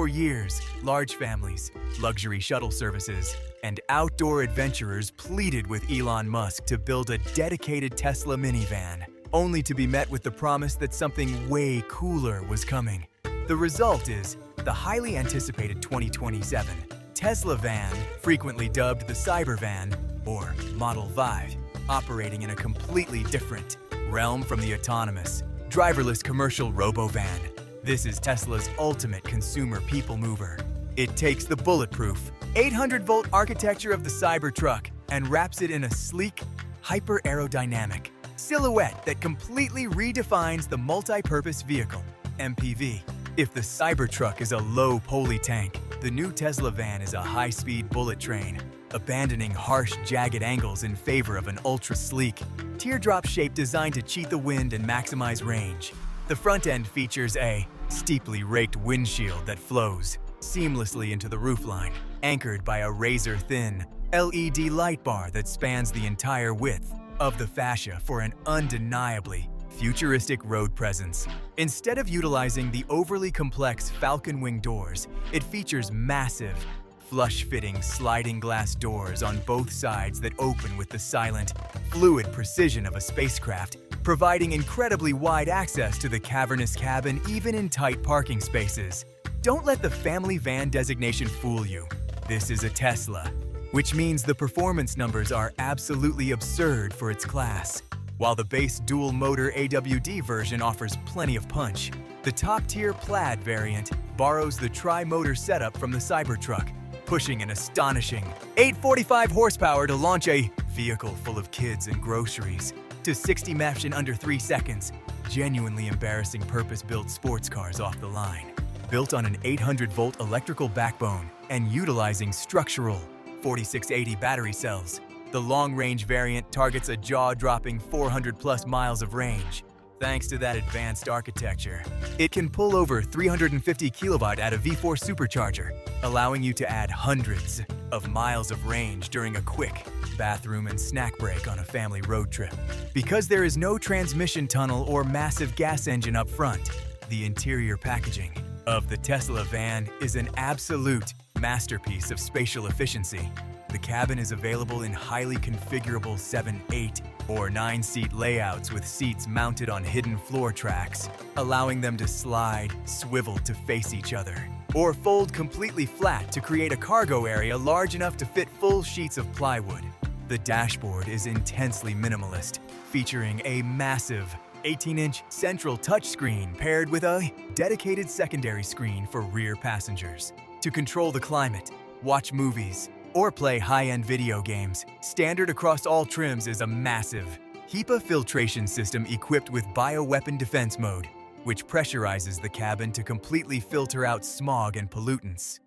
For years, large families, luxury shuttle services, and outdoor adventurers pleaded with Elon Musk to build a dedicated Tesla minivan, only to be met with the promise that something way cooler was coming. The result is the highly anticipated 2027 Tesla van, frequently dubbed the Cybervan or Model 5, operating in a completely different realm from the autonomous, driverless commercial robo-van. This is Tesla's ultimate consumer people mover. It takes the bulletproof 800-volt architecture of the Cybertruck and wraps it in a sleek, hyper-aerodynamic silhouette that completely redefines the multi-purpose vehicle, MPV. If the Cybertruck is a low poly tank, the new Tesla van is a high-speed bullet train, abandoning harsh, jagged angles in favor of an ultra-sleek, teardrop shape designed to cheat the wind and maximize range. The front end features a steeply raked windshield that flows seamlessly into the roofline, anchored by a razor-thin LED light bar that spans the entire width of the fascia for an undeniably futuristic road presence. Instead of utilizing the overly complex Falcon Wing doors, it features massive, flush-fitting sliding glass doors on both sides that open with the silent, fluid precision of a spacecraft, providing incredibly wide access to the cavernous cabin even in tight parking spaces. Don't let the family van designation fool you. This is a Tesla, which means the performance numbers are absolutely absurd for its class. While the base dual-motor AWD version offers plenty of punch, the top-tier Plaid variant borrows the tri-motor setup from the Cybertruck, pushing an astonishing 845 horsepower to launch a vehicle full of kids and groceries to 60 mph in under 3 seconds, genuinely embarrassing purpose-built sports cars off the line. Built on an 800-volt electrical backbone and utilizing structural 4680 battery cells, the long-range variant targets a jaw-dropping 400-plus miles of range. Thanks to that advanced architecture, it can pull over 350 kilowatt at a V4 supercharger, allowing you to add hundreds of miles of range during a quick bathroom and snack break on a family road trip. Because there is no transmission tunnel or massive gas engine up front, the interior packaging of the Tesla van is an absolute masterpiece of spatial efficiency. The cabin is available in highly configurable 7, 8, or 9-seat layouts with seats mounted on hidden floor tracks, allowing them to slide, swivel to face each other, or fold completely flat to create a cargo area large enough to fit full sheets of plywood. The dashboard is intensely minimalist, featuring a massive 18-inch central touchscreen paired with a dedicated secondary screen for rear passengers. To control the climate, watch movies, or play high-end video games, standard across all trims is a massive HEPA filtration system equipped with bioweapon defense mode, which pressurizes the cabin to completely filter out smog and pollutants.